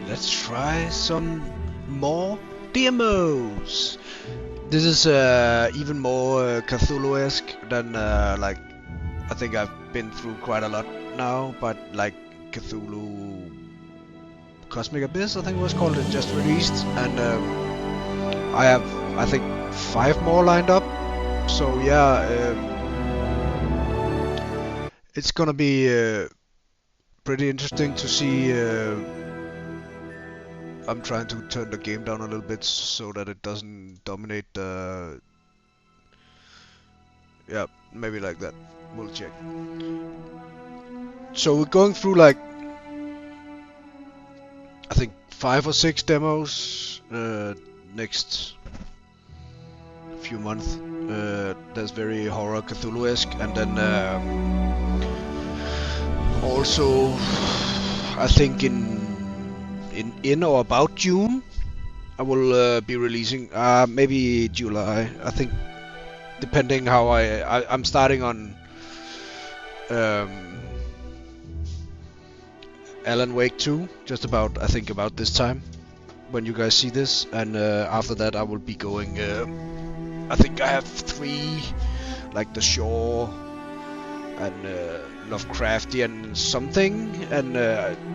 let's try some more demos. This is even more Cthulhu-esque than like I think I've been through quite a lot now, but like Cthulhu Cosmic Abyss, I think it was called, it just released, and I have I think 5 more lined up. So yeah, it's gonna be pretty interesting to see. I'm trying to turn the game down a little bit so that it doesn't dominate the... Yeah, maybe like that. We'll check. So we're going through like, I think 5 or 6 demos next few months. That's very horror Cthulhu-esque, and then also I think in or about June I will be releasing maybe July, I think, depending how I'm starting on Alan Wake 2 just about, I think, about this time when you guys see this, and after that I will be going I think I have 3, like The Shore and Lovecraftian something, and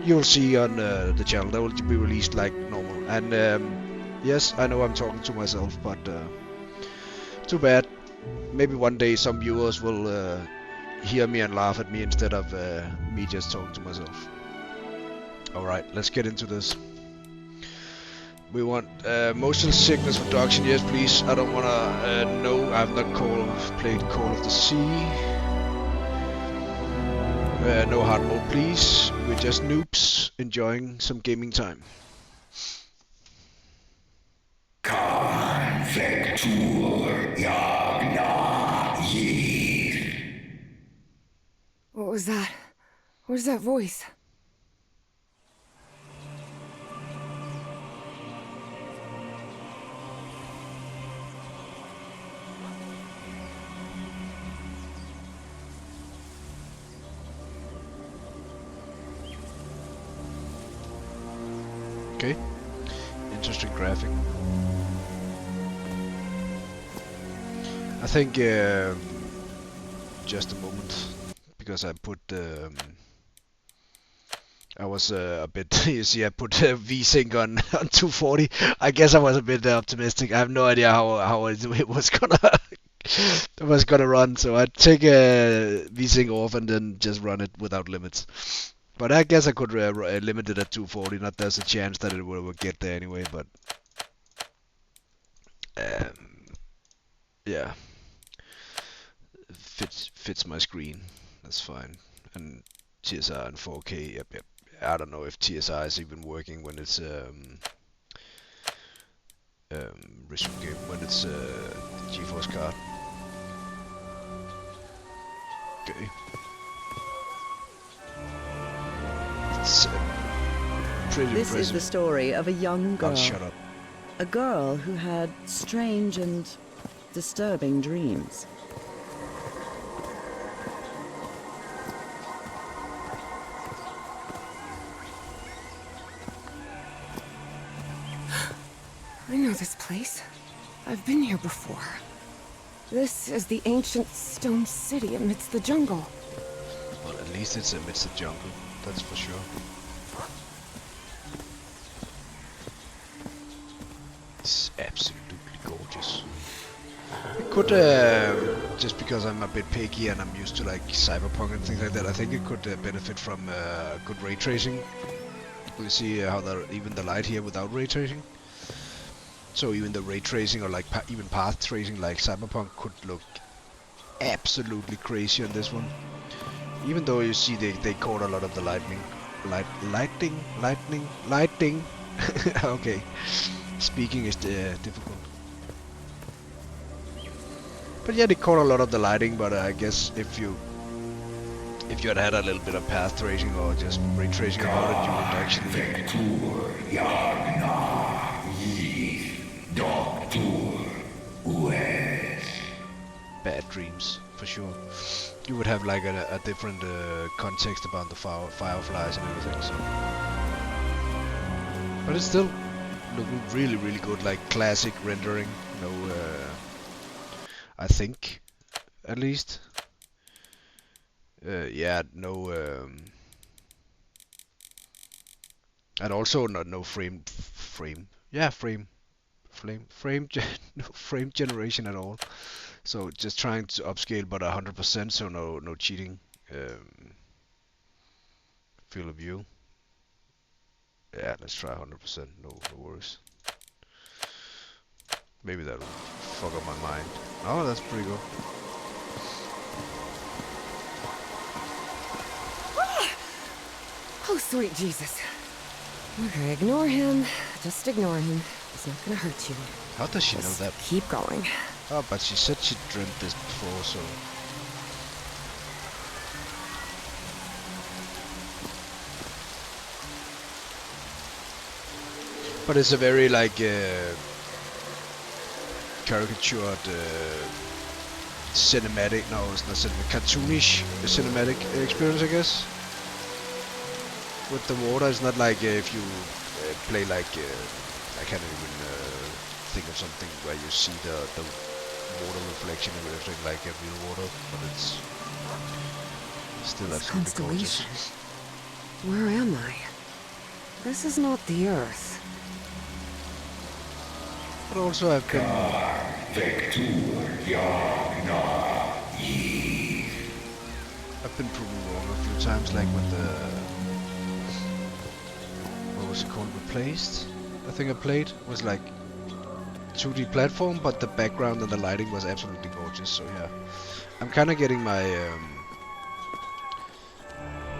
you'll see on the channel that will be released like normal. And yes, I know I'm talking to myself, but too bad. Maybe one day some viewers will hear me and laugh at me instead of me just talking to myself. Alright, let's get into this. We want motion sickness reduction, yes please. I don't wanna, no, I've not played Call of the Sea. No hard mode please. We're just noobs enjoying some gaming time. What was that? Where's that voice? Okay, interesting graphic. I think just a moment, because I put I was a bit you see I put VSync on 240. I guess I was a bit optimistic. I have no idea how it was gonna run, so I'd take VSync off and then just run it without limits. But I guess I could limit it at 240. Not there's a chance that it will get there anyway, but yeah, fits my screen. That's fine. And TSR and 4K. Yep. I don't know if TSR is even working when it's resume game, when it's GeForce card. Okay. It's pretty This impressive. is the story of a young girl. Oh, shut up. A girl who had strange and disturbing dreams. I know this place. I've been here before. This is the ancient stone city amidst the jungle. Well, at least it's amidst the jungle, that's for sure. It's absolutely gorgeous. It could, just because I'm a bit picky and I'm used to like cyberpunk and things like that, I think it could benefit from good ray tracing. You see how even the light here without ray tracing. So even the ray tracing or like even path tracing like cyberpunk could look absolutely crazy on this one. Even though you see they caught a lot of the lighting. Okay, speaking is difficult. But yeah, they caught a lot of the lighting. But I guess if you had a little bit of path tracing or just ray tracing about it, you would actually. Bad dreams, for sure. You would have like a different context about the fireflies and everything, so... But it's still looking really, really good, like classic rendering. No, I think, at least. Yeah, no, and also no no frame generation at all. So just trying to upscale, but 100%, so no cheating. Field of view. Yeah, let's try 100%. No worries. Maybe that'll fuck up my mind. Oh, that's pretty good. Oh, sweet Jesus. Okay, ignore him. Just ignore him. It's not gonna hurt you. How does she know that? Keep going. Oh, but she said she dreamt this before, so... But it's a very, like, caricatured, cinematic... No, it's not cinematic. Cartoonish cinematic experience, I guess. With the water, it's not like if you play like... I can't even think of something where you see the water reflection and everything like real water, but it's still absolutely gorgeous. Where am I? This is not the Earth. But also I've been... I've been proven wrong a few times, like with the... What was it called? Replaced? I think I played. Was like 2D platform, but the background and the lighting was absolutely gorgeous, so yeah. I'm kind of getting my...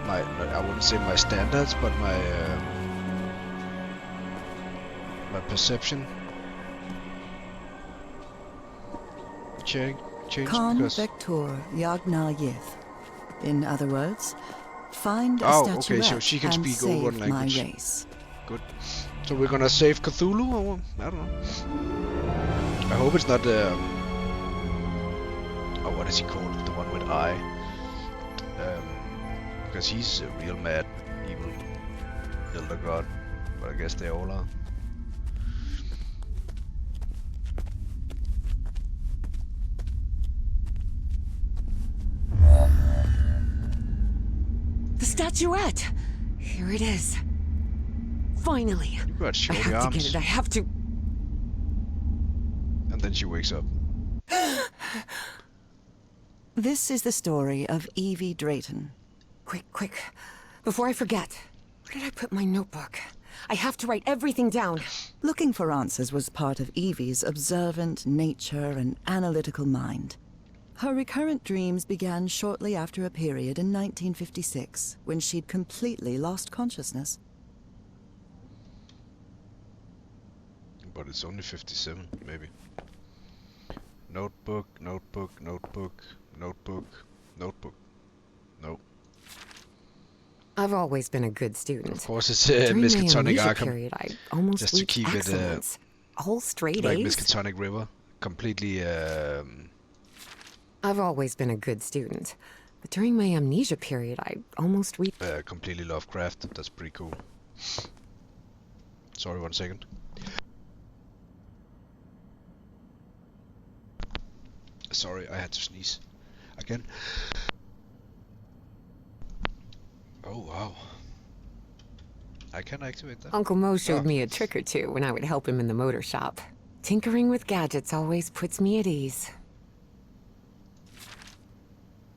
I wouldn't say my standards, but my perception change Khan because... Vector Yagna Yith. In other words, find a Oh, statuette okay, so she can and speak save one language. my race. Good. So we're gonna save Cthulhu, or I don't know. I hope it's not oh, what is he called? The one with I. Because he's a real mad, evil elder god. But I guess they all are. The statuette! Here it is. Finally! You got I shorty have arms. to get it, I have to... And then she wakes up. This is the story of Evie Drayton. Quick. Before I forget. Where did I put my notebook? I have to write everything down. Looking for answers was part of Evie's observant nature and analytical mind. Her recurrent dreams began shortly after a period in 1956, when she'd completely lost consciousness. But it's only 57, maybe. Notebook. No. I've always been a good student. Of course, it's During my Miskatonic amnesia Arkham. period, I almost Just to reached keep it excellence. All straight like A's. Miskatonic River. Completely I've always been a good student, but during my amnesia period, I almost reached... completely Lovecraft. That's pretty cool. Sorry, 1 second. Sorry, I had to sneeze. Again. Oh, wow. I can activate that. Uncle Mo showed Oh. me a trick or two when I would help him in the motor shop. Tinkering with gadgets always puts me at ease.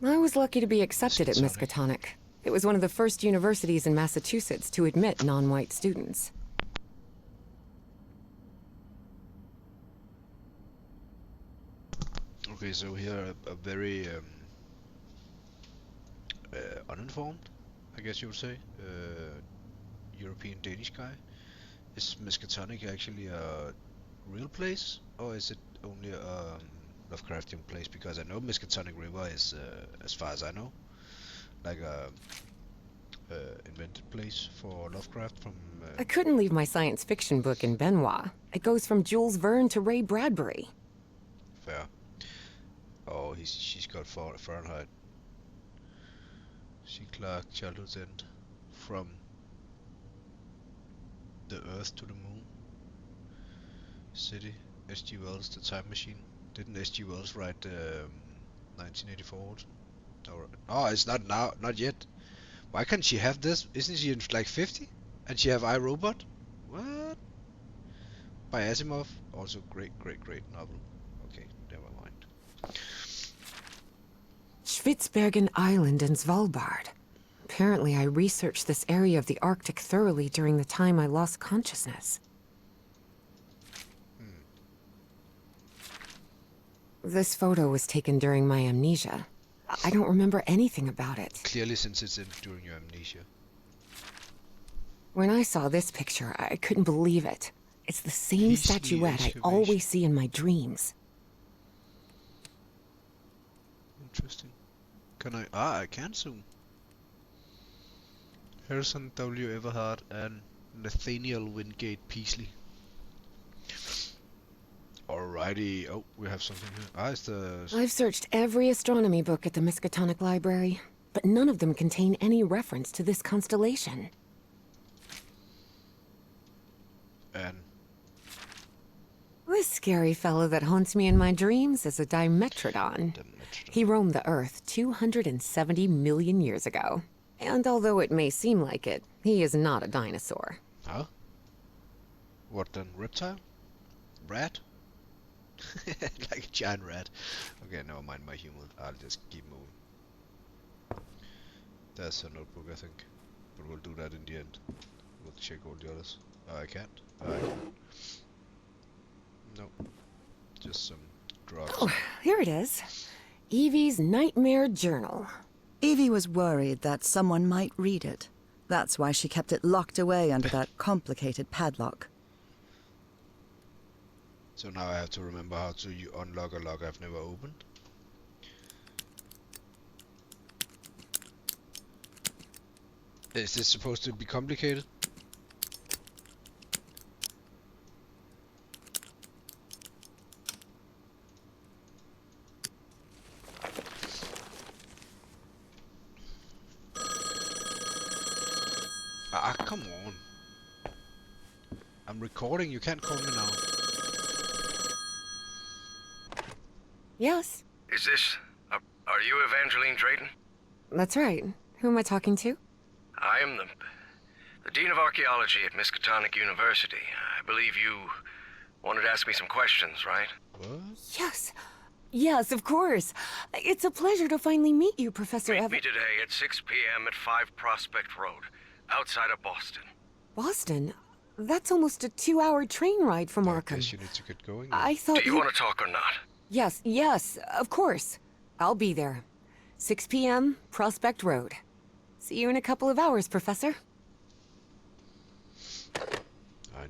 I was lucky to be accepted at Miskatonic. It was one of the first universities in Massachusetts to admit non-white students. Okay, so here a very uninformed, I guess you would say, European Danish guy. Is Miskatonic actually a real place, or is it only a Lovecraftian place? Because I know Miskatonic River is, as far as I know, like a invented place for Lovecraft from... I couldn't leave my science fiction book in Benoit. It goes from Jules Verne to Ray Bradbury. Fair. Oh, she's got Fahrenheit. She Clark, childhood's end. From The Earth to the Moon. City. H.G. Wells, The Time Machine. Didn't H.G. Wells write 1984? Or, oh, it's not now, not yet. Why can't she have this? Isn't she in like 50? And she have iRobot? What? By Asimov. Also great novel. Okay, never mind. Spitsbergen Island and Svalbard. Apparently I researched this area of the Arctic thoroughly during the time I lost consciousness. This photo was taken during my amnesia. I don't remember anything about it. Clearly, since it's during your amnesia. When I saw this picture, I couldn't believe it. It's the same statuette I always see in my dreams. Interesting. Can I? I can zoom. Harrison W. Everhart and Nathaniel Wingate Peasley. Alrighty. Oh, we have something here. It's the... I've searched every astronomy book at the Miskatonic Library, but none of them contain any reference to this constellation. And... This scary fellow that haunts me in my dreams is a Dimetrodon. He roamed the Earth 270 million years ago. And although it may seem like it, he is not a dinosaur. Huh? What then? Reptile? Rat? Like a giant rat. Okay, never mind my humor. I'll just keep moving. There's a notebook, I think. But we'll do that in the end. We'll check all the others. I can't. I can't. No. Just some drugs. Oh, here it is. Evie's Nightmare Journal. Evie was worried that someone might read it. That's why she kept it locked away under that complicated padlock. So now I have to remember how to unlock a lock I've never opened. Is this supposed to be complicated? Ah, come on. I'm recording, you can't call me now. Yes? Is this... are you Evangeline Drayton? That's right. Who am I talking to? I am the Dean of Archaeology at Miskatonic University. I believe you wanted to ask me some questions, right? What? Yes. Yes, of course. It's a pleasure to finally meet you, Professor Meet me today at 6 p.m. at 5 Prospect Road, outside of Boston. Boston? That's almost a 2-hour train ride from Arkham. I guess you need to get going. I thought Do you want to talk or not? Yes, yes, of course. I'll be there. 6 p.m., Prospect Road. See you in a couple of hours, Professor.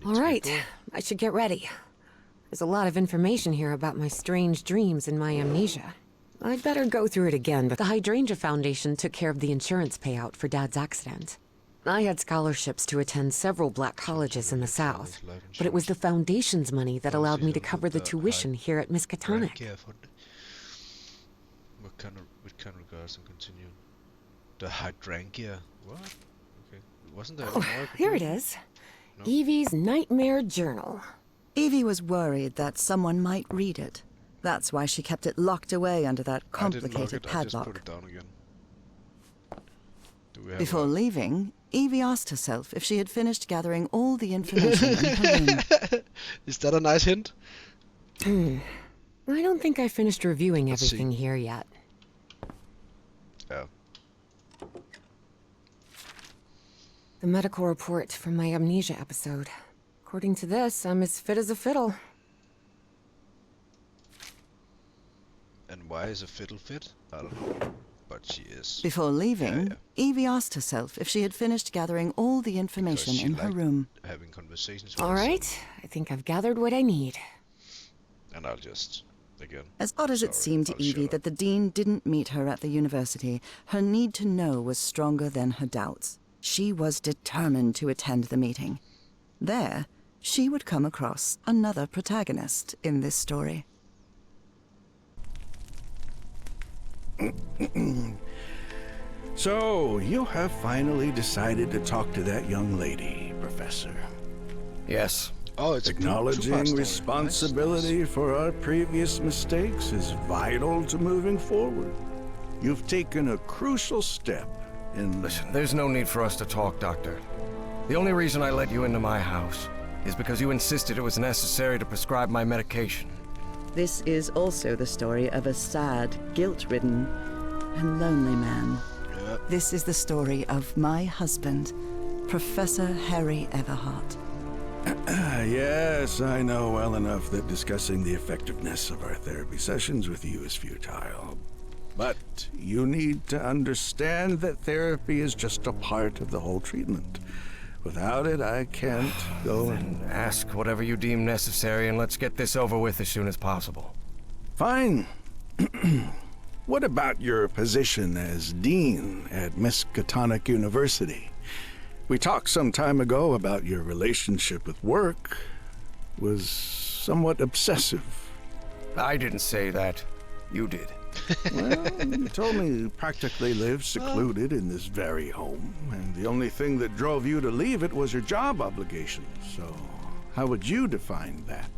All right, I should get ready. There's a lot of information here about my strange dreams and my amnesia. I'd better go through it again, but the Hydrangea Foundation took care of the insurance payout for Dad's accident. I had scholarships to attend several black colleges in the South, but it was the Foundation's money that allowed me to cover the tuition here at Miskatonic. With kind regards and continue. The hydrangea. What? Okay. Wasn't there Oh, here it is. No? Evie's Nightmare Journal. Evie was worried that someone might read it. That's why she kept it locked away under that complicated padlock. I just put it down again. Before leaving, Evie asked herself if she had finished gathering all the information in her room. Is that a nice hint? I don't think I finished reviewing everything here yet. Yeah. The medical report from my amnesia episode. According to this, I'm as fit as a fiddle. And why is a fiddle fit? I don't know. But she is. Before leaving, Evie asked herself if she had finished gathering all the information in her room. Having conversations with all right, I think I've gathered what I need. And I'll just, again... As odd as it seemed to Evie that the Dean didn't meet her at the university, her need to know was stronger than her doubts. She was determined to attend the meeting. There, she would come across another protagonist in this story. So, you have finally decided to talk to that young lady, Professor. Yes. Oh, it's a Acknowledging two-part story. responsibility for our previous mistakes is vital to moving forward. You've taken a crucial step in... Listen, there's no need for us to talk, Doctor. The only reason I let you into my house is because you insisted it was necessary to prescribe my medication. This is also the story of a sad, guilt-ridden, and lonely man. Yep. This is the story of my husband, Professor Harry Everhart. Yes, I know well enough that discussing the effectiveness of our therapy sessions with you is futile. But you need to understand that therapy is just a part of the whole treatment. Without it, I can't go and... Ask whatever you deem necessary and let's get this over with as soon as possible. Fine. What about your position as dean at Miskatonic University? We talked some time ago about your relationship with work was somewhat obsessive. I didn't say that. You did. Well, you told me you practically lived secluded in this very home, and the only thing that drove you to leave it was your job obligations. So, how would you define that?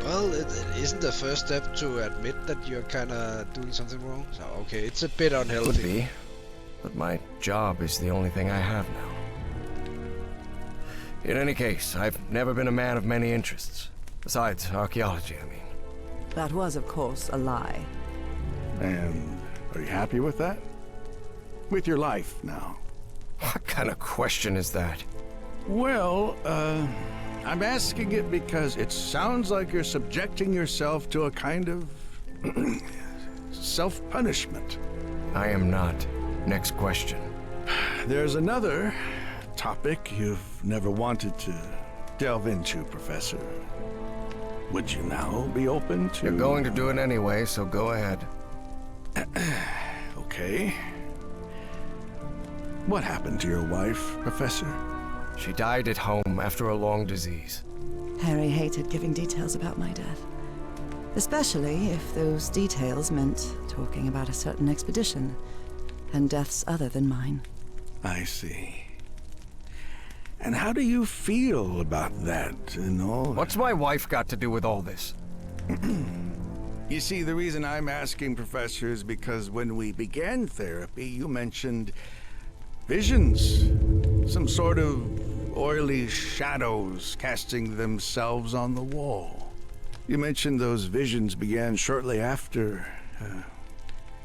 Well, it isn't the first step to admit that you're kind of doing something wrong. So, okay, it's a bit unhealthy. Could be. But my job is the only thing I have now. In any case, I've never been a man of many interests. Besides archaeology, I mean. That was, of course, a lie. And are you happy with that? With your life now? What kind of question is that? Well, I'm asking it because it sounds like you're subjecting yourself to a kind of self-punishment. I am not. Next question. There's another topic you've never wanted to delve into, Professor. Would you now be open to... You're going to do it anyway, so go ahead. Okay. What happened to your wife, Professor? She died at home after a long disease. Harry hated giving details about my death. Especially if those details meant talking about a certain expedition and deaths other than mine. I see. And how do you feel about that and all? What's my wife got to do with all this? You see, the reason I'm asking, Professor, is because when we began therapy, you mentioned visions. Some sort of oily shadows casting themselves on the wall. You mentioned those visions began shortly after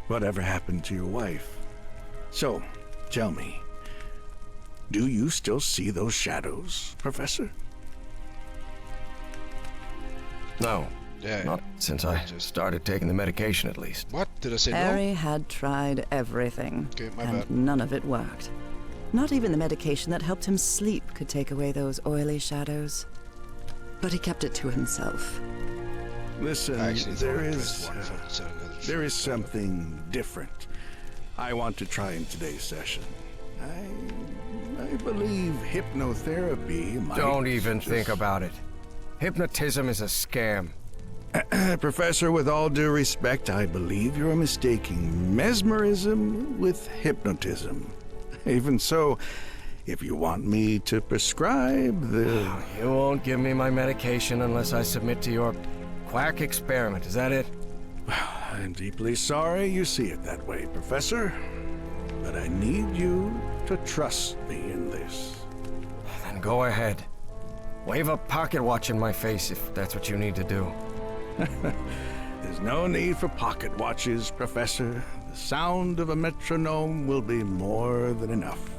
whatever happened to your wife. So, tell me, do you still see those shadows, Professor? No. Yeah. Not since I started taking the medication, at least. What? Did I say no? Harry had tried everything, Okay, my and bad. none of it worked. Not even the medication that helped him sleep could take away those oily shadows. But he kept it to himself. Listen, I actually there thought I is... pressed one for telling her the There truth, is something different I want to try in today's session. I believe hypnotherapy might... Don't even think about it. Hypnotism is a scam. Professor, with all due respect, I believe you're mistaking mesmerism with hypnotism. Even so, if you want me to prescribe the... You won't give me my medication unless I submit to your quack experiment, is that it? I'm deeply sorry you see it that way, Professor. But I need you to trust me in this. Then go ahead. Wave a pocket watch in my face if that's what you need to do. There's no need for pocket watches, Professor. The sound of a metronome will be more than enough.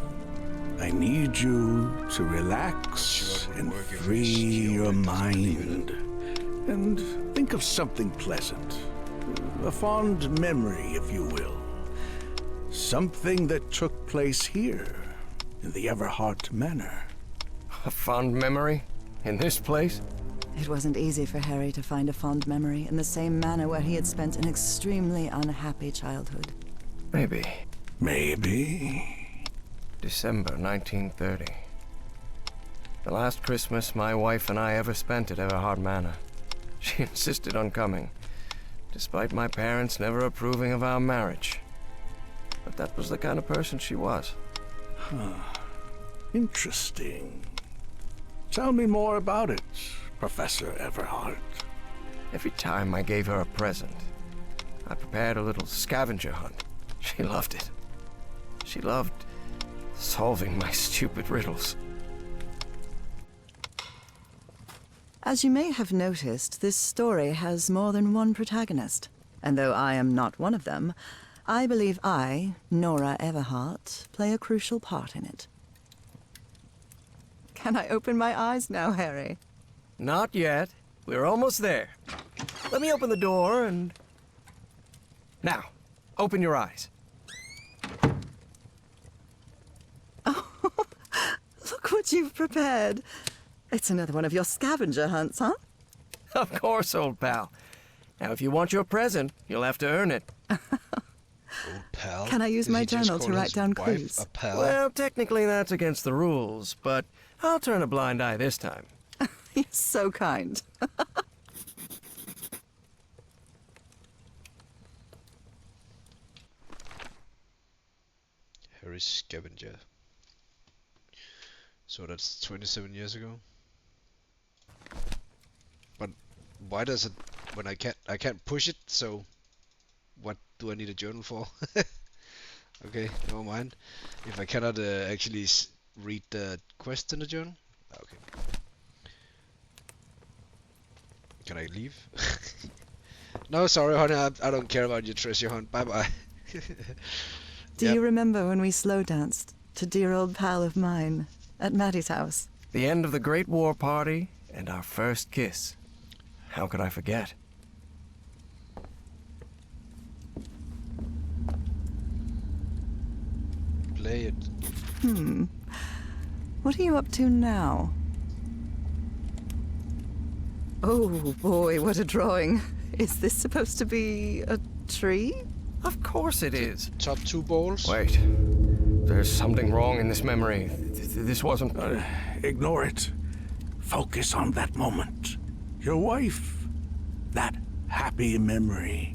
I need you to relax and free your mind. And think of something pleasant. A fond memory, if you will. Something that took place here, in the Everhart Manor. A fond memory? In this place? It wasn't easy for Harry to find a fond memory in the same manor where he had spent an extremely unhappy childhood. Maybe. Maybe. December 1930. The last Christmas my wife and I ever spent at Everhart Manor. She insisted on coming, despite my parents never approving of our marriage. But that was the kind of person she was. Interesting. Tell me more about it, Professor Everhart. Every time I gave her a present, I prepared a little scavenger hunt. She loved it. She loved solving my stupid riddles. As you may have noticed, this story has more than one protagonist. And though I am not one of them, I believe I, Nora Everhart, play a crucial part in it. Can I open my eyes now, Harry? Not yet. We're almost there. Let me open the door and... Now, open your eyes. Oh, look what you've prepared. It's another one of your scavenger hunts, huh? Of course, old pal. Now, if you want your present, you'll have to earn it. Old pal? Can I use Did my he just journal to call write his down wife clues? A pal? Well, technically that's against the rules, but I'll turn a blind eye this time. You're so kind. Harry Scavenger. So that's 27 years ago. But why does it when I can't push it? So what do I need a journal for? Okay, never mind. If I cannot actually read the quest in the journal. Okay. Can I leave? No, sorry, honey. I don't care about your treasure hunt. Bye bye. Do you remember when we slow danced to dear old pal of mine at Maddie's house? The end of the Great War Party and our first kiss. How could I forget? Play it. What are you up to now? Oh boy, what a drawing. Is this supposed to be a tree? Of course it is. Top 2 balls. Wait. There's something wrong in this memory. This wasn't... Ignore it. Focus on that moment. Your wife. That happy memory.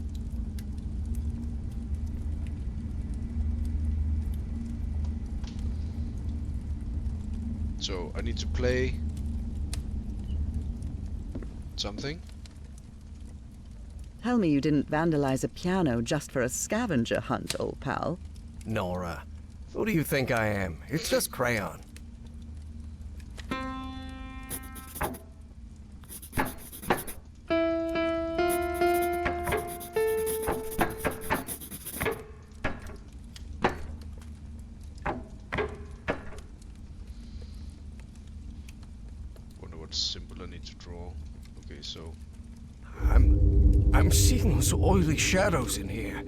So I need to play something. Tell me you didn't vandalize a piano just for a scavenger hunt, old pal. Nora, who do you think I am? It's just crayon. Wonder what symbol I need to draw. Okay, so I'm seeing those oily shadows in here.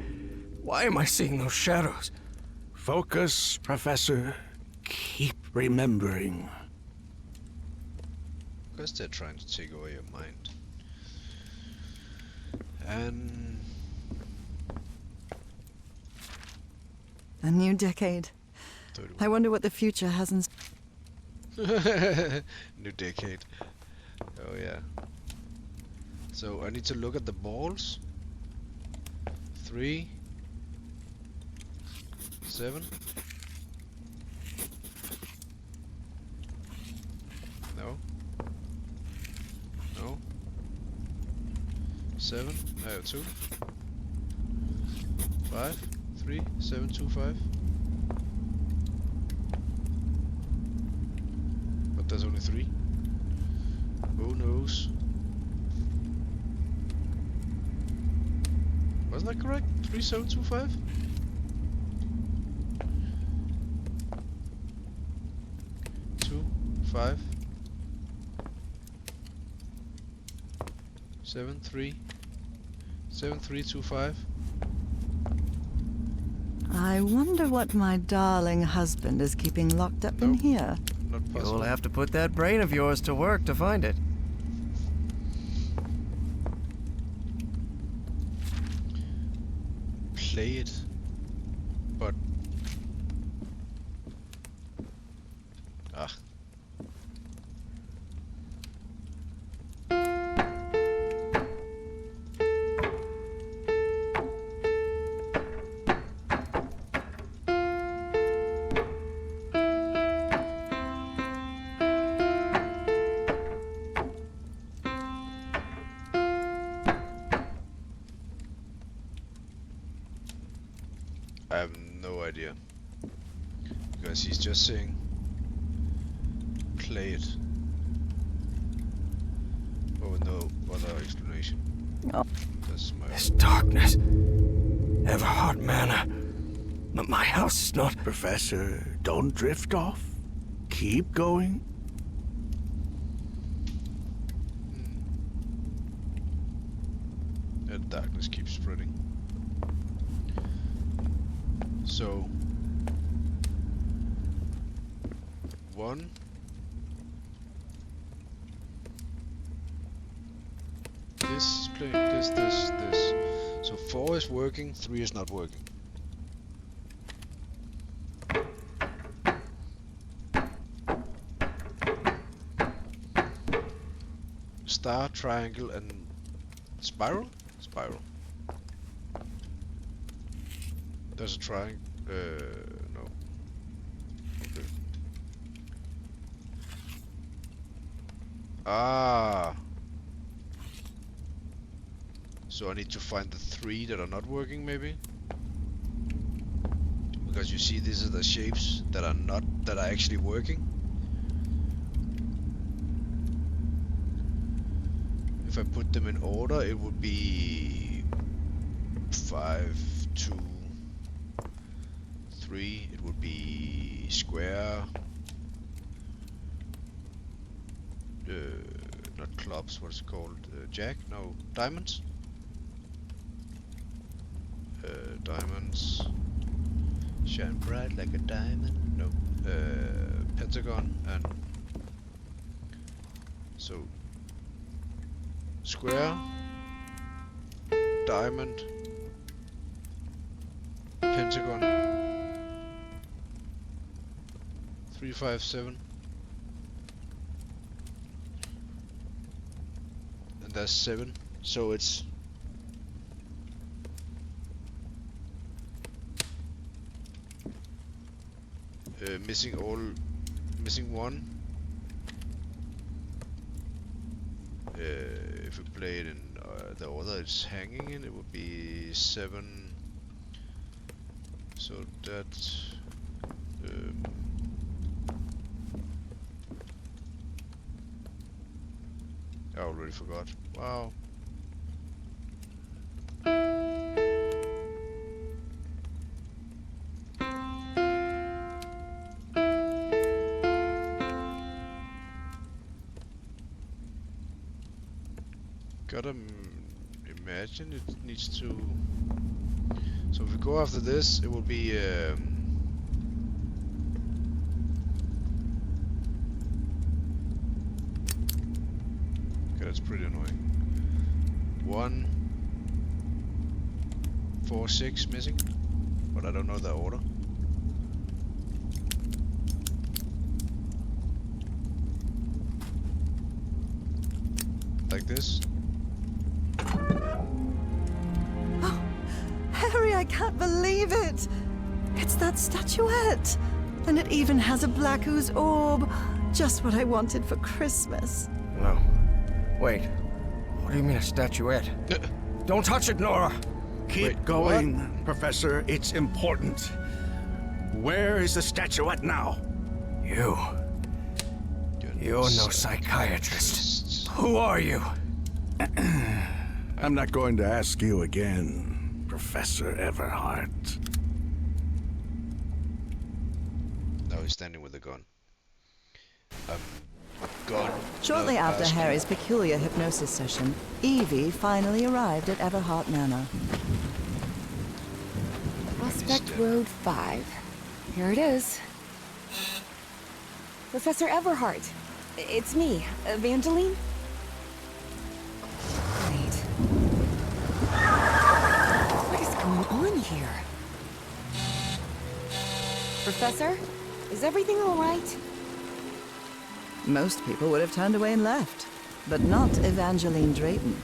Why am I seeing those shadows? Focus, Professor. Keep remembering. because they're trying to take away your mind. And A new decade. 31. I wonder what the future has in... New decade. Oh yeah. So I need to look at the balls. 3, 7. No. No. 7. 2. 5. 3. 7. 2. 5. But there's only 3. Who knows? Wasn't that correct? 3, 7, 2, 5? Two, 5. 7, 3. 7, 3, 2, 5. I wonder what my darling husband is keeping locked up in Nope. here. Not possible. You'll have to put that brain of yours to work to find it. Play it, but I have no idea. Because he's just saying play it. Oh, no other explanation. Oh. That's my... This darkness. Everhard Manor. But my house is not... Professor, don't drift off. Keep going. And darkness keeps spreading. So... 1. This is playing, this. So 4 is working, 3 is not working. Star, triangle, and spiral? Spiral. There's a triangle. No. Okay. Ah. So I need to find the 3 that are not working, maybe? Because you see, these are the shapes that are actually working. If I put them in order, it would be 5, 2, 3. It would be square. Not clubs. What's it called? Jack? No, diamonds. Diamonds. Shine bright like a diamond. No. Pentagon and so square, diamond, pentagon, 3, 5, 7, and that's 7. So it's missing 1. If we play it in the order it's hanging in, it would be 7. So that's I already forgot. Wow. Gotta imagine it needs to. So if we go after this, it will be. Okay, that's pretty annoying. 1, 4, 6 missing, but I don't know the order. Like this. Harry, I can't believe it! It's that statuette! And it even has a black ooze orb. Just what I wanted for Christmas. No. Wait. What do you mean a statuette? Don't touch it, Nora! Keep going, Professor. It's important. Where is the statuette now? You're no psychiatrist. Who are you? I'm not going to ask you again, Professor Everhart. Now he's standing with a gun. Gun. Shortly after Harry's peculiar hypnosis session, Evie finally arrived at Everhart Manor. Prospect Road 5. Here it is. Professor Everhart. It's me, Evangeline. Wait. What is going on here? Professor, is everything all right? Most people would have turned away and left, but not Evangeline Drayton.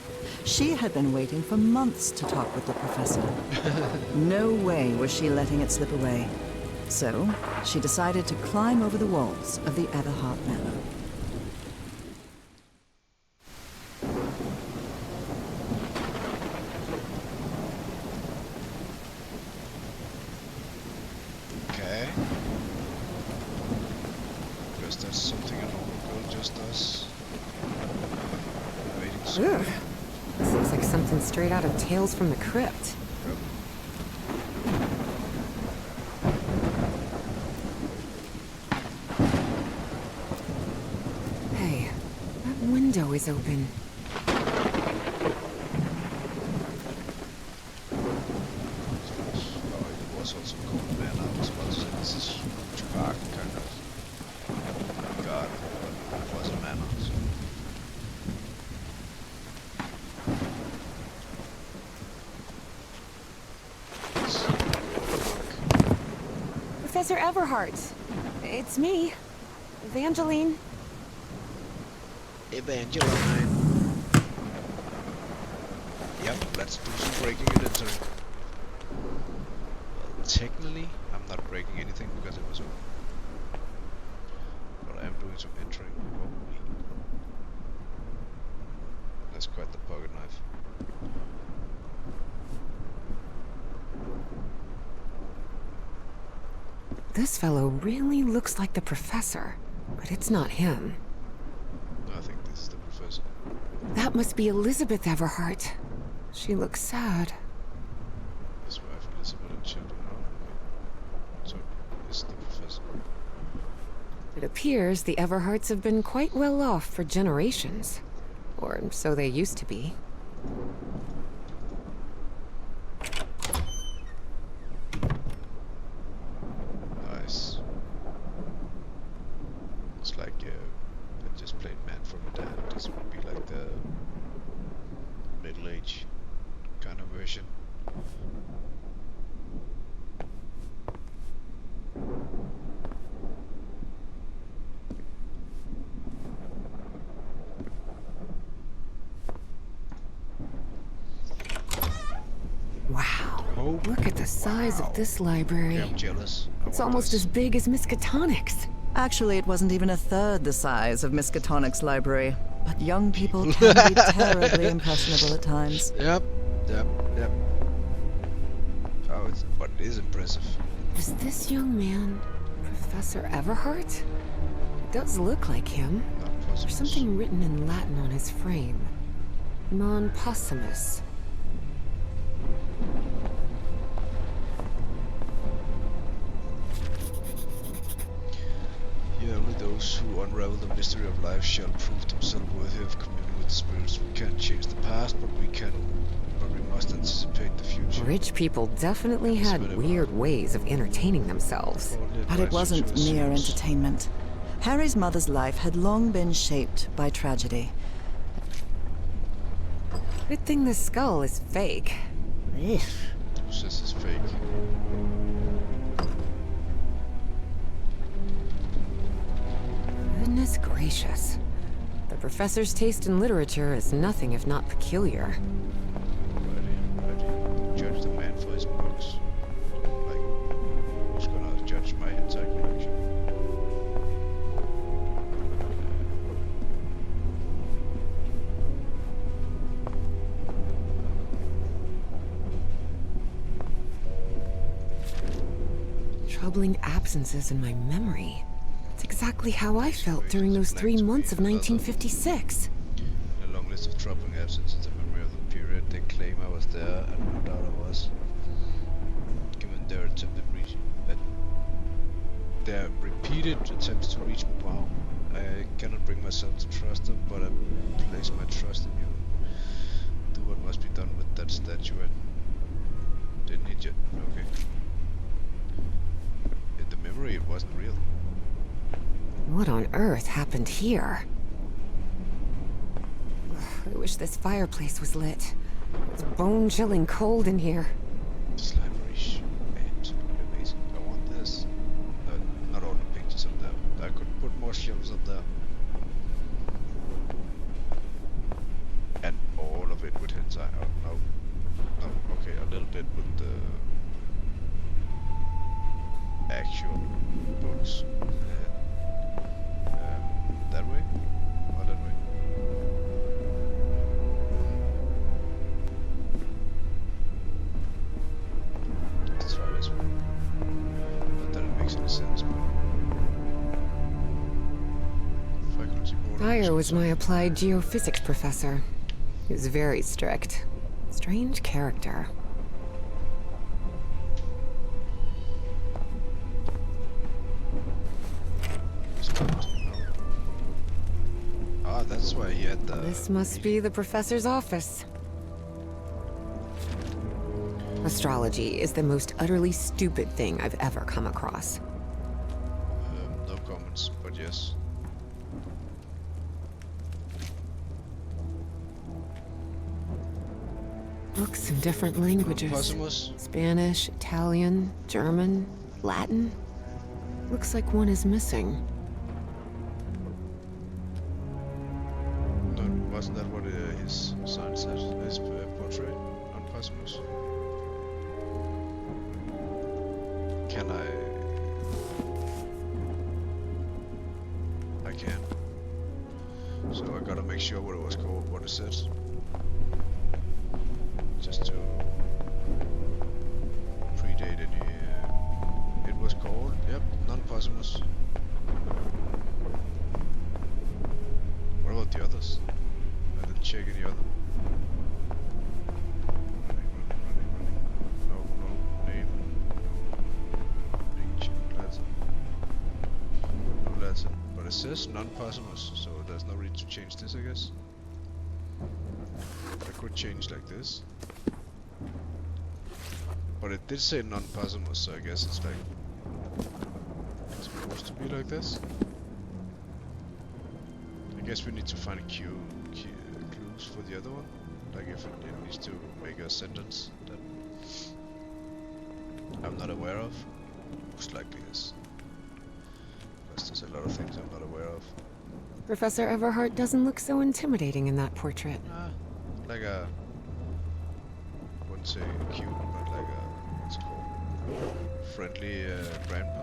She had been waiting for months to talk with the professor. No way was she letting it slip away. So, she decided to climb over the walls of the Everhart Manor. that's something a normal girl just does. Waiting so Ugh. This looks like something straight out of Tales from the Crypt. Yep. Hey, that window is open. It was also called Man. I was about to say this is huge park kind of garden, but it was a manor. So. Professor Everhart. It's me, Evangeline. Evangeline. Yep, let's do some breaking and entering. Well, technically, I'm not breaking anything because it was open. But I am doing some entering. Holy. That's quite the pocket knife. This fellow really looks like the professor, but it's not him. No, I think this is the professor. That must be Elizabeth Everhart. She looks sad. His wife Elizabeth and children. Oh, okay. So, this is the professor. It appears the Everharts have been quite well off for generations. Or so they used to be. Nice. It's like I just played Man from Medan. This would be like the middle age kind of version. Wow. Oh, Look at the size of this library. okay, I'm jealous. It's almost as big as Miskatonic's. Actually, it wasn't even a third the size of Miskatonic's library. But young people can be terribly impressionable at times. Yep. Oh, but it is impressive. Is this young man Professor Everhart? It does look like him. Not possible. There's something written in Latin on his frame. Non possumus. Yeah, only those who unravel the mystery of life shall prove themselves worthy of communing with the spirits. We can't change the past, but we must anticipate the future. Rich people definitely had weird ways of entertaining themselves. But it wasn't mere entertainment. Harry's mother's life had long been shaped by tragedy. Good thing the skull is fake. Who says it's fake? Goodness gracious. The professor's taste in literature is nothing if not peculiar. Ready. Judge the man for his books. Like, who's gonna judge my entire collection? Troubling absences in my memory. That's exactly how I felt during those 3 months of 1956. A long list of troubling absences in memory of the period. They claim I was there, and no doubt I was. Given their repeated attempts to reach me, wow. I cannot bring myself to trust them, but I place my trust in you. Do what must be done with that statuette. Didn't he just... Okay. In the memory, it wasn't real. What on earth happened here? I wish this fireplace was lit. It's bone-chilling cold in here. This library is absolutely amazing. I want this. Not all the pictures up there. I could put more shelves up there. And all of it with hentai. Oh, no. Okay, a little bit with the actual books. That way? Or that way? Let's try this one. Not that it makes any sense, but... Dyer was my applied geophysics professor. He was very strict. Strange character. Ah, that's why he had the... This must be the professor's office. Astrology is the most utterly stupid thing I've ever come across. No comments, but yes. Books in different languages. Cosmos. Spanish, Italian, German, Latin. Looks like one is missing. No, wasn't that what his son said? His portrait on Cosmos? Can I can. So I gotta make sure what it was called, what it said. Just to predate any... it was called, yep, non-possumus. What about the others? I didn't check any other. No, name. Latin. No Latin. But it says non-possumus, so there's no reason to change this, I guess. I could change like this. But it did say non-possumus, so I guess it's like... it's supposed to be like this. I guess we need to find clues for the other one. Like if it needs to make a sentence that I'm not aware of. Most likely is. Because there's a lot of things I'm not aware of. Professor Everhart doesn't look so intimidating in that portrait. Like a... I wouldn't say cute, but like a... what's it called? Friendly grandpa.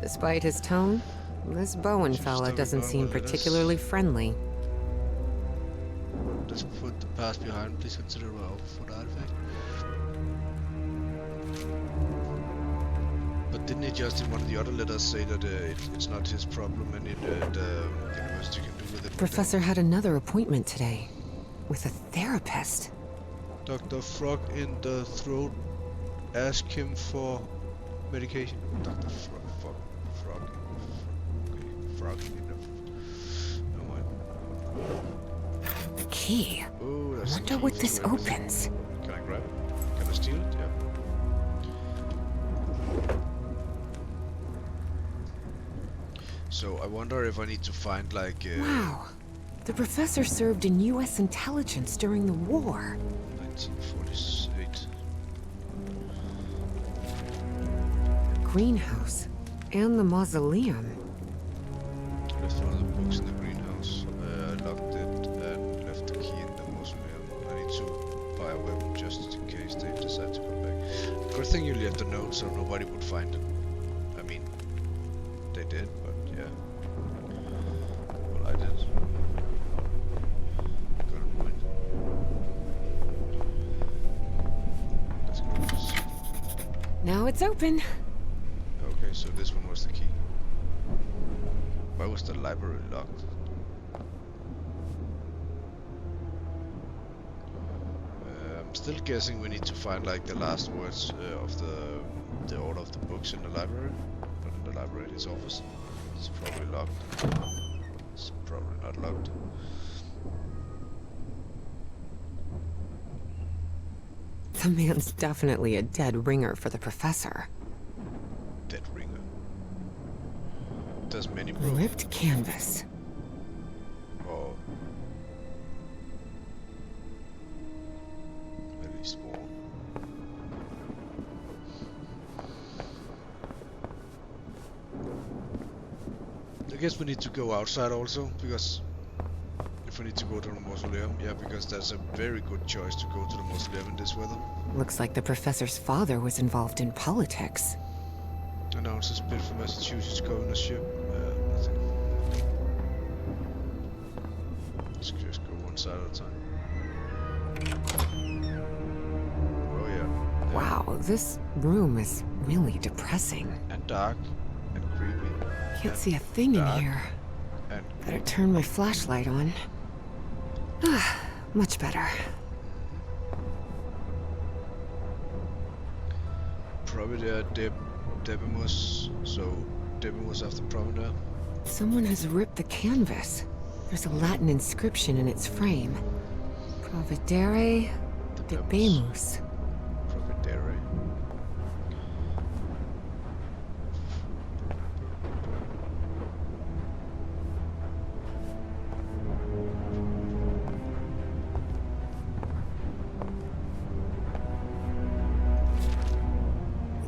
Despite his tone, this Bowen fella doesn't seem particularly friendly. Let's put the past behind. Please consider well for the artifact. But didn't he just in one of the other letters say that it's not his problem and the university can do with it? Professor had another appointment today with a therapist. Dr. Frog in the throat. Ask him for medication. Dr. Frog. Okay, Frog in the... no mind. The key. Ooh, I that's the wonder key what for this everything. opens. Can I grab it? Can I steal it? Yeah. So I wonder if I need to find like... Wow. The professor served in U.S. intelligence during the war. 1948. Greenhouse. And the mausoleum. Left one of the books in the greenhouse. I locked it and left the key in the mausoleum. I need to buy a weapon just in case they decide to come back. Good thing you left a note so nobody would find it. I mean, they did, but yeah. Well, I did. Got a point. Let's go. Now it's open. Okay, so this one was the key. Why was the library locked? I'm still guessing we need to find like the last words of the order of the books in the library. Not in the library, his office. It's probably locked. It's probably not locked. The man's definitely a dead ringer for the professor. Dead ringer. There's many bro. Ripped canvas. Oh. At least more. I guess we need to go outside also, because if we need to go to the mausoleum, yeah, because that's a very good choice to go to the mausoleum in this weather. Looks like the professor's father was involved in politics. Announces bid for Massachusetts governorship. Nothing. Let's just go one side at a time. Oh yeah. Wow, this room is really depressing. And dark and creepy. Can't see a thing in dark here. And Better turn my flashlight on. Much better. Provider Debimus, so Debimus after Provider. Someone has ripped the canvas. There's a Latin inscription in its frame. Providere Debimus. Providere.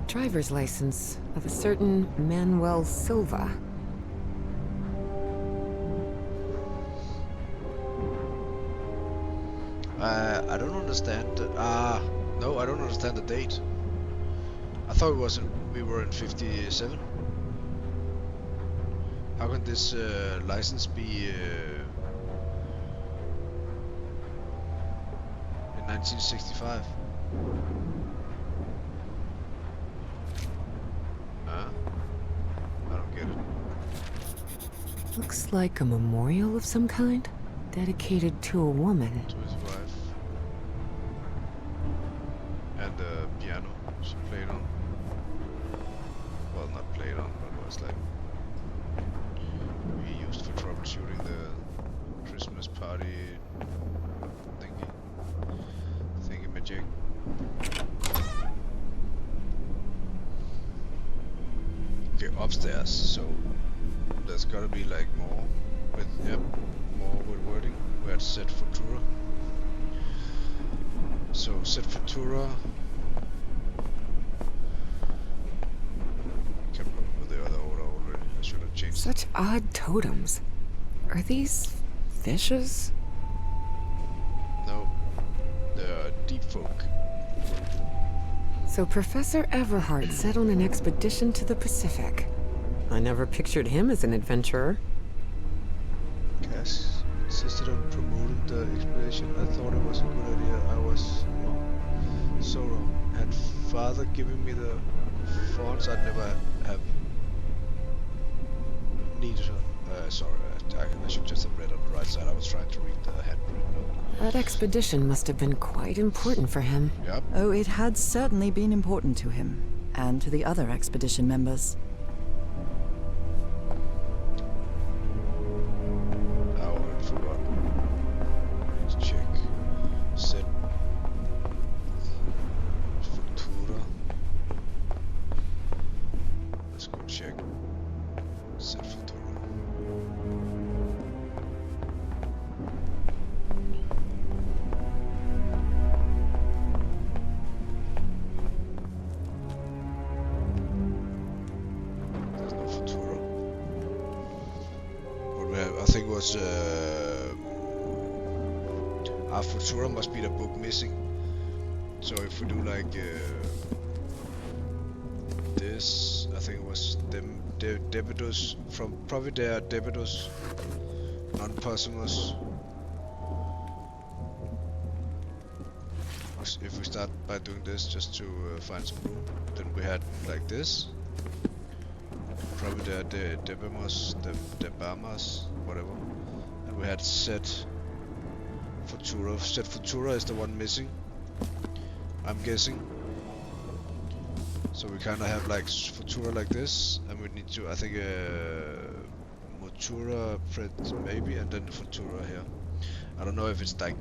Driver's license of a certain Manuel Silva. I don't understand. No, I don't understand the date. I thought we were in 57. How can this license be in 1965? I don't get it. Looks like a memorial of some kind, dedicated to a woman. To his wife. And the piano she played on. Well, not played on, but was like we used for troubleshooting the Christmas party thingy magic. Okay, upstairs, so there's gotta be like more with wording. We're at set Futura. So set Futura. Can't remember the other order already. I should have changed. Such odd totems. Are these fishes? No, they're deep folk. So Professor Everhart set on an expedition to the Pacific. I never pictured him as an adventurer. Cass insisted on promoting the expedition. I thought it was a good idea. I was wrong. So wrong. Had father given me the fonts, I'd never have needed her. Sorry, I should just have read on the right side. I was trying to read the handwritten note. That expedition must have been quite important for him. Yep. Oh, it had certainly been important to him, and to the other expedition members. I already forgot. Let's check. Set Futura. Let's go check. Set Futura. There's no Futura. What we have, I think was our Futura must be the book missing. So if we do like this, I think it was Debitus from Providere Debitus non-possumus. If we start by doing this just to find some room, then we had like this. Providere Debimus, Debamas, whatever. And we had set Futura. Set Futura is the one missing, I'm guessing. So we kind of have like Futura like this, and we need to, I think, Motura print maybe, and then Futura here. I don't know if it's like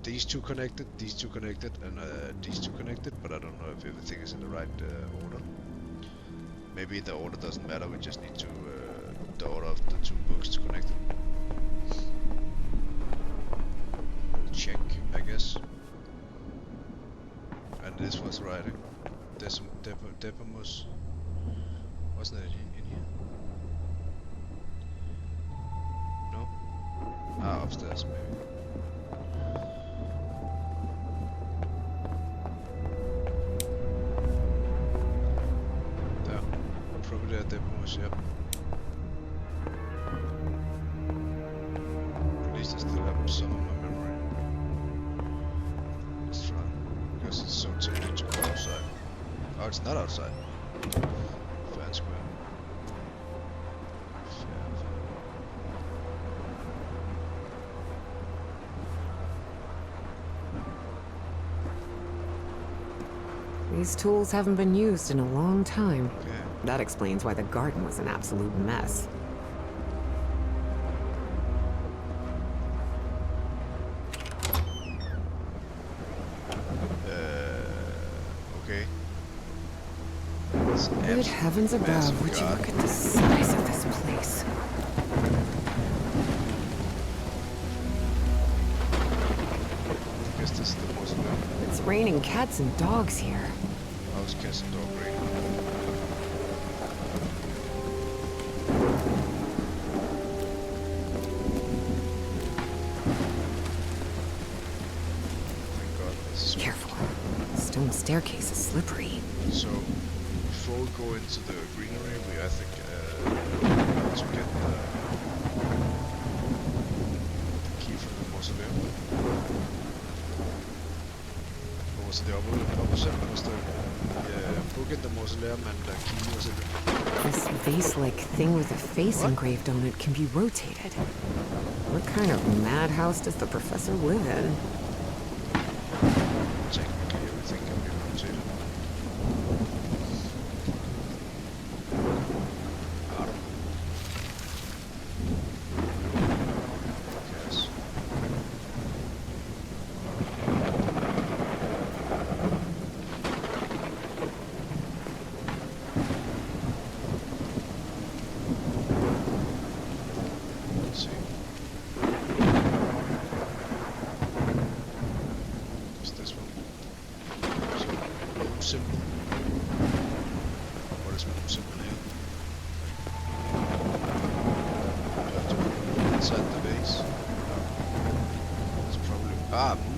these two connected, and these two connected, but I don't know if everything is in the right order. Maybe the order doesn't matter, we just need to the order of the two books to connect them. Check, I guess. And this was writing. Debimus. Wasn't it in here? No? Ah, upstairs maybe. There. Probably at Debimus, yep. At least I still have some of my memory. Let's try. Because it's so tempting to go outside. Oh, it's not outside. Fair and square. These tools haven't been used in a long time. Okay. That explains why the garden was an absolute mess. Okay. Good heavens above, would you look at the size of this place? I guess this is the mausoleum. It's raining cats and dogs here. How's cats and dog raining? Thank God, this is Careful. The stone staircase is slippery. so. Before we go into the greenery, I think to get the key from the mausoleum. What was the opposite? Was the book in the mausoleum and the key was in the... This vase-like thing with a face engraved on it can be rotated. What kind of madhouse does the professor live in? Technically, everything can be rotated.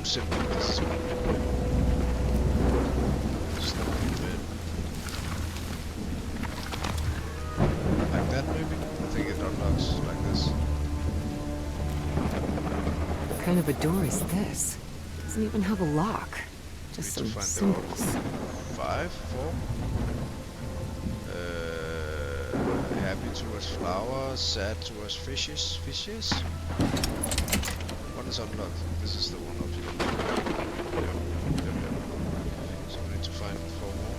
Simple. This is just not bad. Like that, maybe? I think it unlocks like this. What kind of a door is this? Doesn't even have a lock. Just some symbols. 5, 4. Happy towards flowers, sad towards fishes. Fishes? One is unlocked. This is the one up here. Yep. So we need to find 4 more.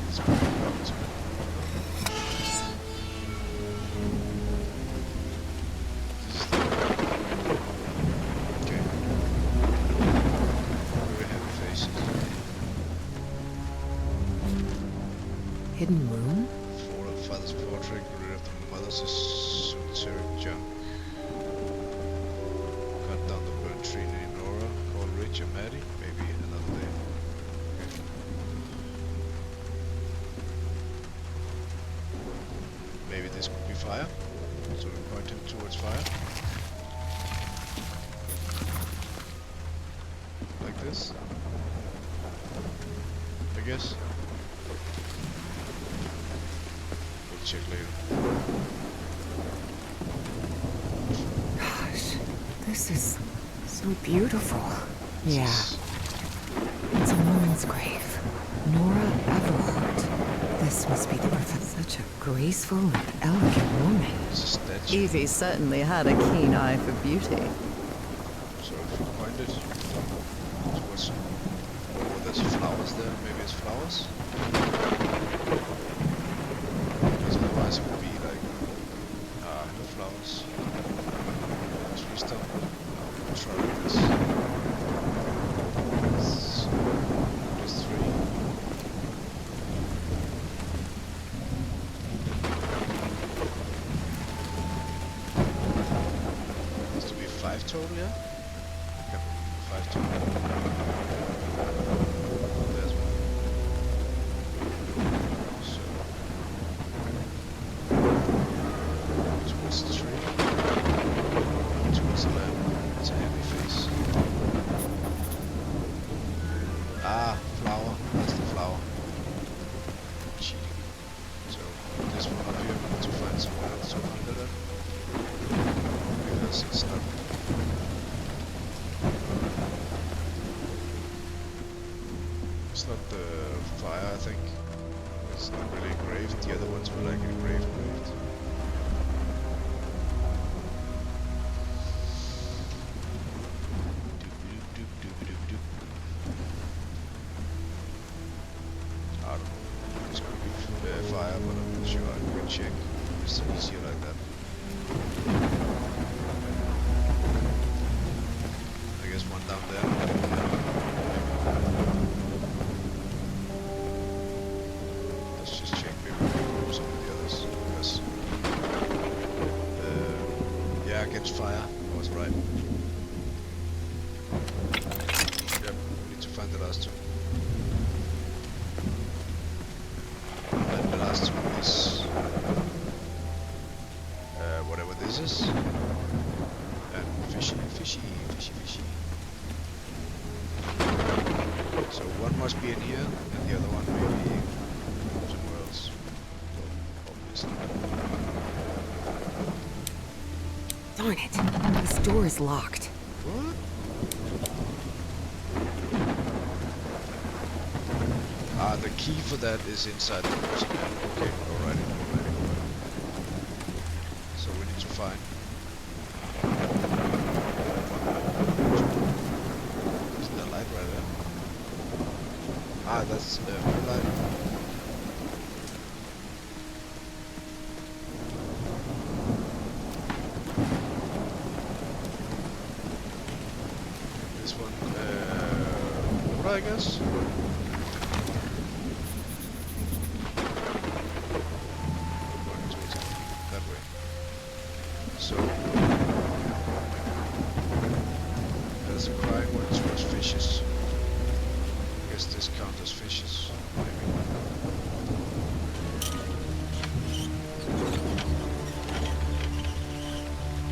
It's pretty locked. This is the okay. Very heavy faces. Hidden room? For the father's portrait, rid of the mother's esoteric junk. Cut down the burnt tree in Nora. Call Rich and Maddie. Maybe another day. Okay. Maybe this could be fire. So we point him towards fire. Like this. I guess. Check later. Gosh, this is so beautiful. Yeah. It's a woman's grave. Nora Everhart. This must be the professor. Such a graceful and elegant woman. It's a statue. Evie certainly had a keen eye for beauty. So if you point it towards... Oh, there's flowers there. Maybe it's flowers? Otherwise it would be like, no flowers. Tree stump. I'll try like this. So, just 3. Has to be 5 total, yeah? Okay, 5 total. There's one. So... towards the tree, towards the lamp. It's a heavy face. Ah, flower. That's the flower. Cheating. So this one up here, we need to find somewhere else to under that. Because it's not... It's not the fire, I think. It's It's not really engraved. The other ones were like engraved. I don't know. This could be fire, but I'm not sure. I can check. It's easier like that. I guess one down there. Let's just check maybe some of the others. Because, yeah, against fire. I was right. Yep, we need to find the last two. And the last two is whatever this is. And fishy. So one must be in here, and the other one maybe somewhere else. Obviously. Darn it. This door is locked. What? Ah, the key for that is inside the person. Okay, alrighty. So we need to find. Isn't there a light right there? Ah, that's the light. This one, water, I guess? That way. So, there's a crying one towards fishes. I guess this counts as fishes, maybe.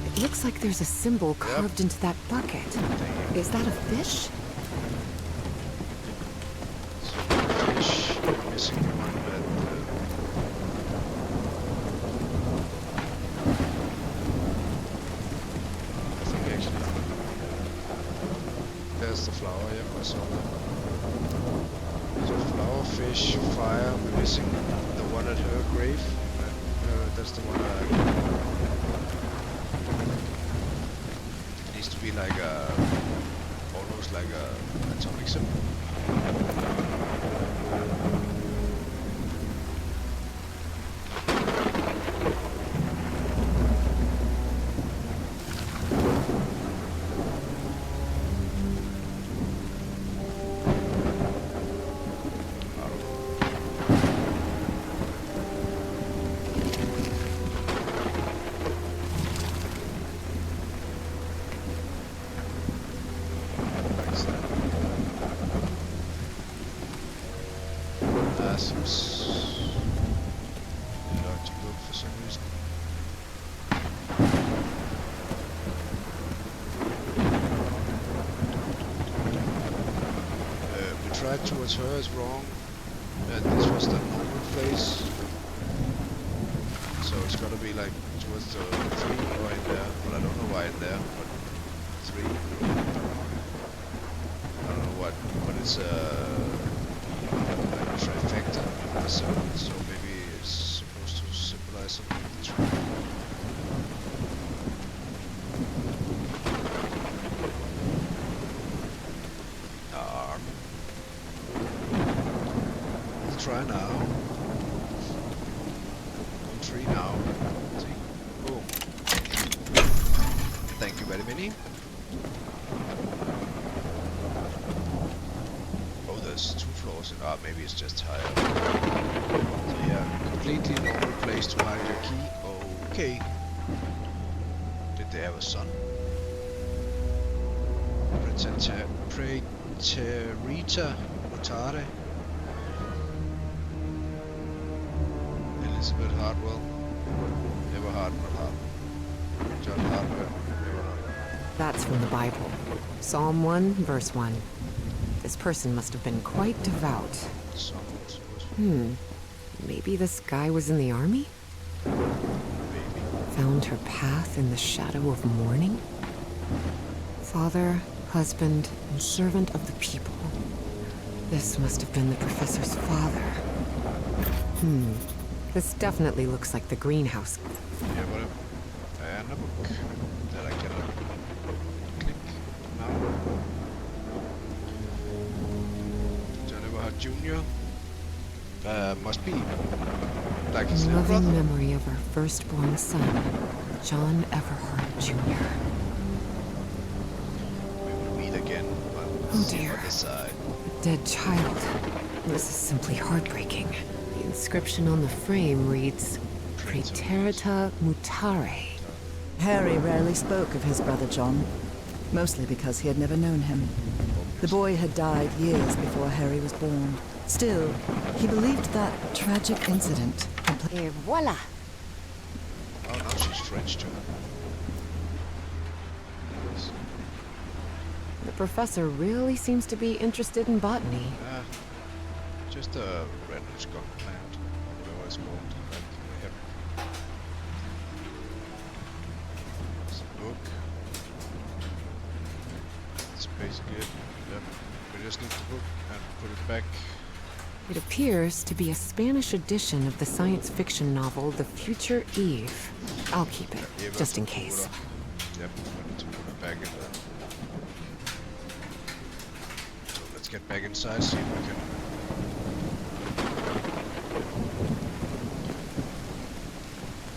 It looks like there's a symbol carved into that bucket. Is that a fish? So, fish, missing one, but I think actually there's the flower, yeah, I saw that. So flower, fish, fire, we're missing the one at her grave. That's the one it needs to be like a, almost like a atomic symbol. Seems logical for some reason. We tried towards her is wrong, and this was the normal place. So it's gotta be like towards the 3 or in there, but I don't know why in there, but 3. I don't know what, but it's like a trifecta, so maybe it's supposed to symbolize something. We'll try now. 1-3 now. See? Boom. Thank you very many. There's 2 floors in, maybe it's just higher. So yeah, completely normal place to hide your key. Okay. Did they have a son? Praeterita Mutare. Elizabeth Hartwell. Never Hartwell. John Hartwell. Never Hartwell. That's from the Bible. Psalm 1, verse 1. This person must have been quite devout. Maybe this guy was in the army? Found her path in the shadow of mourning? Father, husband, and servant of the people. This must have been the professor's father. This definitely looks like the greenhouse. Yeah, whatever. And a book that I cannot click now. John Everhart Jr. Must be like his little Loving brother. memory of our firstborn son, John Everhart Jr. We will meet again on Oh the dear. other side. A dead child. This is simply heartbreaking. The inscription on the frame reads, Praeterita Mutare. Harry rarely spoke of his brother John, mostly because he had never known him. The boy had died years before Harry was born. Still, he believed that tragic incident. Et voila! Oh, now she's French too. The professor really seems to be interested in botany. Just a random skunk plant. Whatever it's called. Like, yep. It's a book. That's basically it. Yep. We just need the book and put it back. It appears to be a Spanish edition of the science fiction novel The Future Eve. I'll keep it, Eva just in Futura. case. Yep, we need to put it back in there. So let's get back inside, see if we can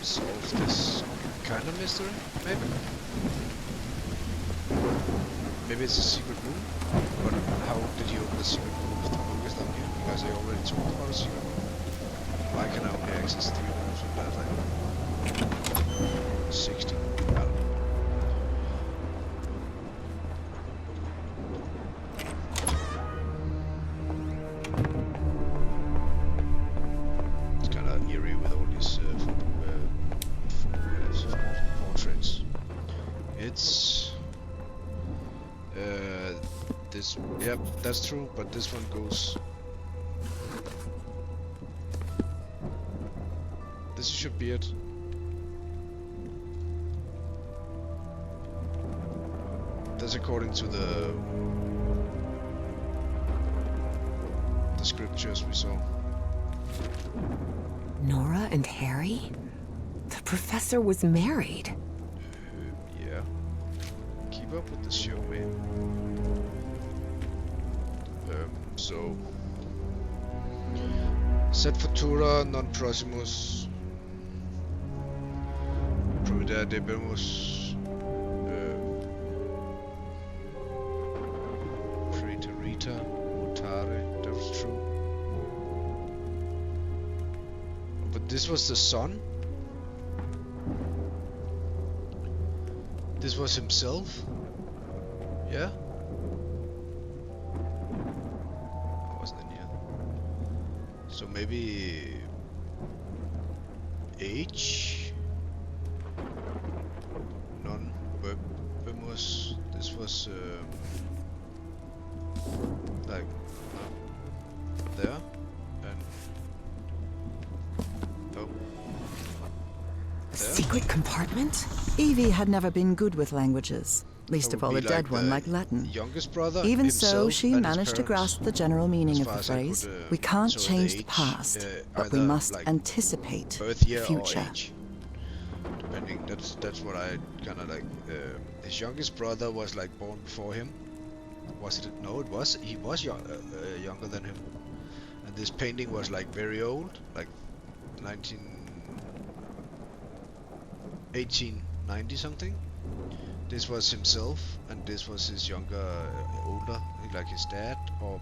solve this kind of mystery, maybe? Maybe it's a secret room? But how did you open the secret room if the book is down here? Because I already talked about a secret room. Why can I only access 3 rooms from that, like 60? I don't know. It's kind of eerie with all these portraits. It's this. Yep, that's true. But this one goes. This should be it. That's according to the scriptures we saw. Nora and Harry? The professor was married. Yeah. Keep up with the show, man. So Sed futura non proximus Provida debemus Praeterita Mutare. That's true. But this was the son? This was himself? Yeah? I wasn't in here. So maybe H non verbimus. This was like there and oh there. Secret compartment? Evie had never been good with languages, least That of all would a be dead one like Latin. Youngest brother. Even so, himself she and his managed to parents. grasp the general meaning As of far the as I phrase. could, We can't so the change the age, past, but we either, must like, anticipate birth the year future. or age. Depending, that's what I kind of like. His youngest brother was like born before him. Was it? No, it was. He was younger than him. And this painting was like very old, like 1890 something. This was himself, and this was his younger, older, like his dad or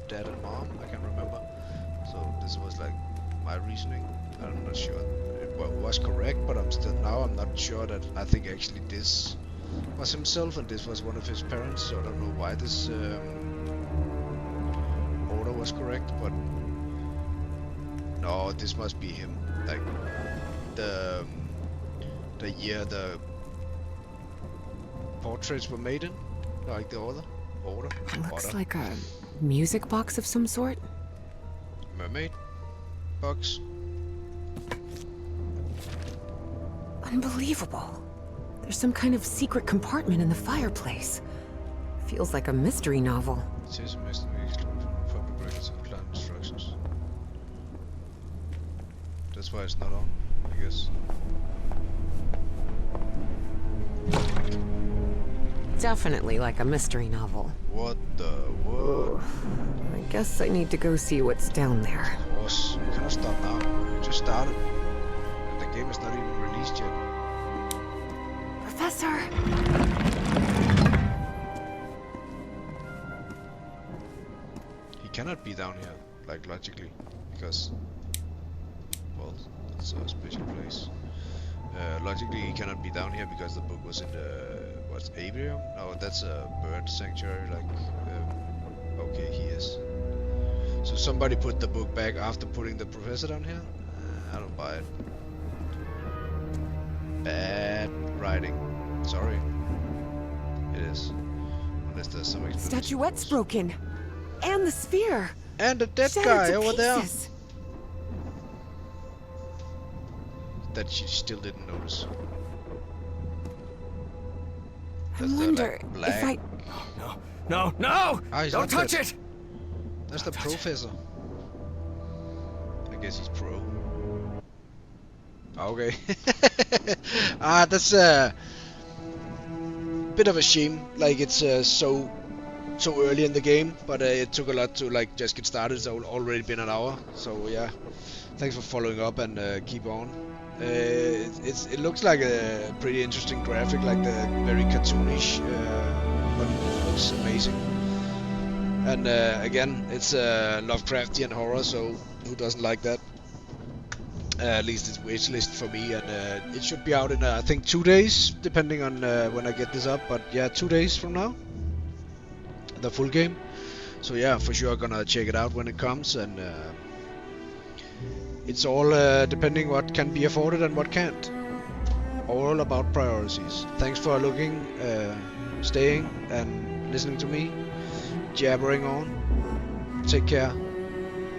dad and mom. I can't remember. So this was like my reasoning. I'm not sure it was correct, but I'm not sure that I think actually this was himself and this was one of his parents. So I don't know why this order was correct, but no, this must be him. Like the year the portraits were made in, like the order. Looks like a music box of some sort. Mermaid box. Unbelievable. There's some kind of secret compartment in the fireplace. Feels like a mystery novel. It says mystery excluded from public records and client instructions. That's why it's not on, I guess. Definitely like a mystery novel. What the what? I guess I need to go see what's down there. Of course, you cannot stop now. You just started. And the game is not even released yet. Professor! He cannot be down here, like logically, because, well, it's a special place. Logically, he cannot be down here because the book was in the what's aviary? No, that's a bird sanctuary. Like, okay, he is. So somebody put the book back after putting the professor down here. I don't buy it. Bad writing. Sorry. It is. Unless there's some explanation. Statuette's broken, and the sphere. And the dead Shattered guy to over there. pieces. That she still didn't notice. I That's the, wonder like, black. if I... No! Ah, he's Don't not touch dead. it! That's the professor. I guess he's pro. Okay. That's a bit of a shame. Like, it's so early in the game, but it took a lot to like just get started. It's already been an hour. So yeah, thanks for following up and keep on. It looks like a pretty interesting graphic, like the very cartoonish, but it looks amazing. And again, it's Lovecraftian horror, so who doesn't like that? At least it's wishlist for me, and it should be out in I think 2 days, depending on when I get this up. But yeah, 2 days from now, the full game. So yeah, for sure gonna check it out when it comes, and it's all depending what can be afforded and what can't. All about priorities. Thanks for looking, staying, and listening to me jabbering on. Take care.